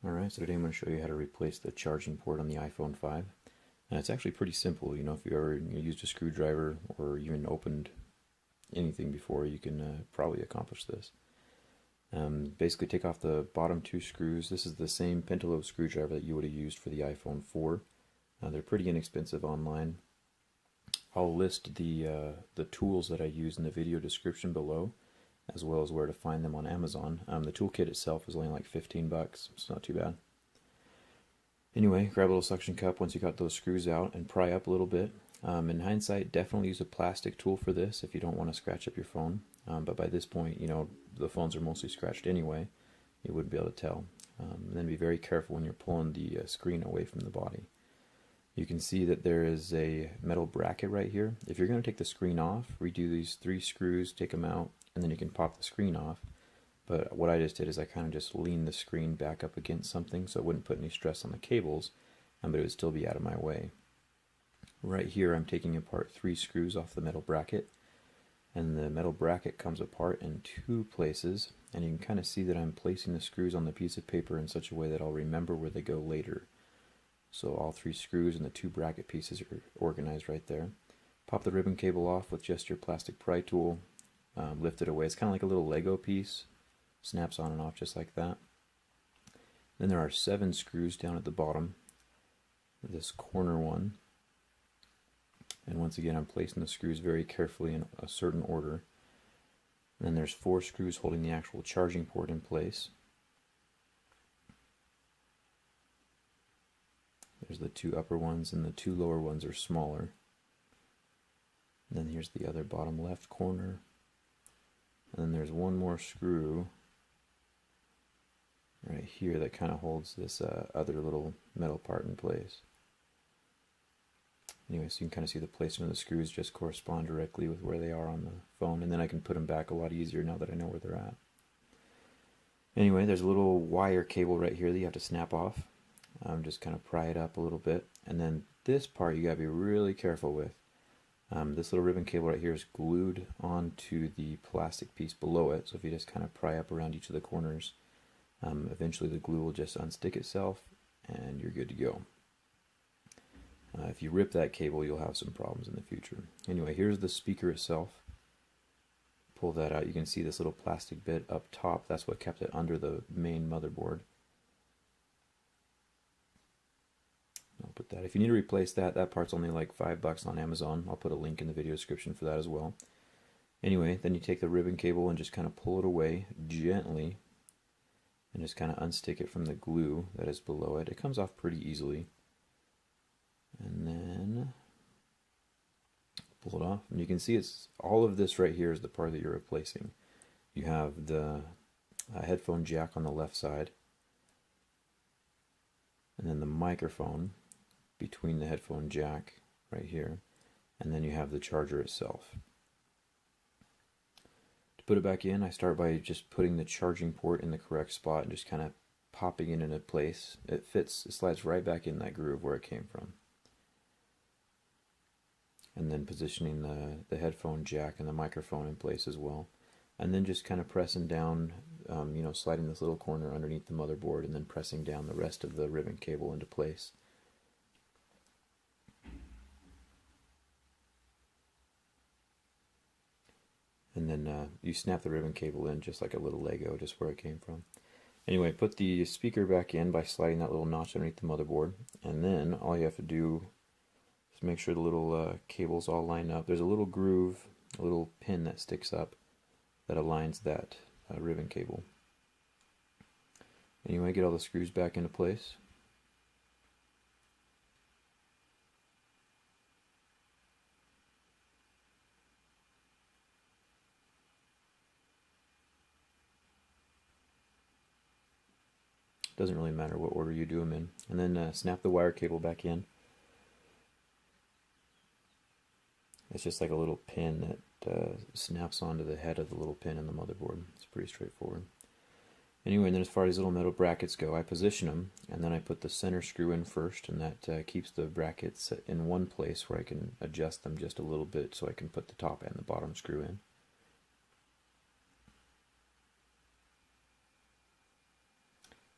Alright, so today I'm going to show you how to replace the charging port on the iPhone 5. And it's actually pretty simple. You know, if you ever used a screwdriver or even opened anything before, you can probably accomplish this. Basically take off the bottom two screws. This is the same pentalobe screwdriver that you would have used for the iPhone 4. They're pretty inexpensive online. I'll list the tools that I use in the video description below, as well as where to find them on Amazon. The toolkit itself is only like 15 bucks. It's not too bad. Anyway, grab a little suction cup once you got those screws out and pry up a little bit. In hindsight, definitely use a plastic tool for this if you don't want to scratch up your phone. But by this point, you know, the phones are mostly scratched anyway. You wouldn't be able to tell. And then be very careful when you're pulling the screen away from the body. You can see that there is a metal bracket right here. If you're going to take the screen off, redo these 3 screws, take them out, and then you can pop the screen off. But what I just did is I kind of just leaned the screen back up against something so it wouldn't put any stress on the cables, but it would still be out of my way. Right here I'm taking apart 3 screws off the metal bracket, and the metal bracket comes apart in 2 places, and you can kind of see that I'm placing the screws on the piece of paper in such a way that I'll remember where they go later. So all 3 screws and the 2 bracket pieces are organized right there. Pop the ribbon cable off with just your plastic pry tool. Lift it away. It's kind of like a little Lego piece. Snaps on and off just like that. Then there are 7 screws down at the bottom. This corner one. And once again, I'm placing the screws very carefully in a certain order. And then there's 4 screws holding the actual charging port in place. There's the 2 upper ones, and the 2 lower ones are smaller. And then here's the other bottom left corner. And then there's 1 more screw right here that kind of holds this other little metal part in place. Anyway, so you can kind of see the placement of the screws just correspond directly with where they are on the phone, and then I can put them back a lot easier now that I know where they're at. Anyway, there's a little wire cable right here that you have to snap off. Just kind of pry it up a little bit, and then this part you gotta be really careful with. This little ribbon cable right here is glued onto the plastic piece below it, so if you just kind of pry up around each of the corners, eventually the glue will just unstick itself and you're good to go. If you rip that cable, you'll have some problems in the future. Anyway, here's the speaker itself. Pull that out. You can see this little plastic bit up top. That's what kept it under the main motherboard. I'll put that. If you need to replace that, that part's only like 5 bucks on Amazon. I'll put a link in the video description for that as well. Anyway, then you take the ribbon cable and just kind of pull it away gently and just kind of unstick it from the glue that is below it. It comes off pretty easily. And then pull it off. And you can see it's all of this right here is the part that you're replacing. You have the headphone jack on the left side, and then the microphone between the headphone jack right here, and then you have the charger itself. To put it back in, I start by just putting the charging port in the correct spot and just kind of popping it into place. It fits, it slides right back in that groove where it came from. And then positioning the headphone jack and the microphone in place as well. And then just kind of pressing down, you know, sliding this little corner underneath the motherboard and then pressing down the rest of the ribbon cable into place. And then you snap the ribbon cable in just like a little Lego, just where it came from. Anyway, put the speaker back in by sliding that little notch underneath the motherboard. And then all you have to do is make sure the little cables all line up. There's a little groove, a little pin that sticks up that aligns that ribbon cable. Anyway, get all the screws back into place. Doesn't really matter what order you do them in. And then snap the wire cable back in. It's just like a little pin that snaps onto the head of the little pin in the motherboard. It's pretty straightforward. Anyway, and then as far as little metal brackets go, I position them, and then I put the center screw in first, and that keeps the brackets in one place where I can adjust them just a little bit so I can put the top and the bottom screw in.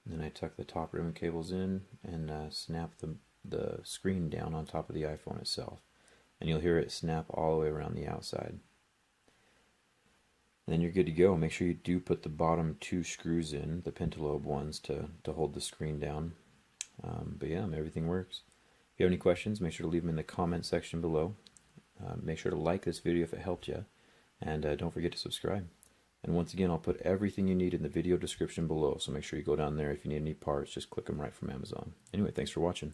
And then I tuck the top ribbon cables in and snap the screen down on top of the iPhone itself. And you'll hear it snap all the way around the outside. And then you're good to go. Make sure you do put the bottom 2 screws in, the pentalobe ones, to hold the screen down. But yeah, everything works. If you have any questions, make sure to leave them in the comment section below. Make sure to like this video if it helped you. And don't forget to subscribe. And once again, I'll put everything you need in the video description below. So make sure you go down there. If you need any parts, just click them right from Amazon. Anyway, thanks for watching.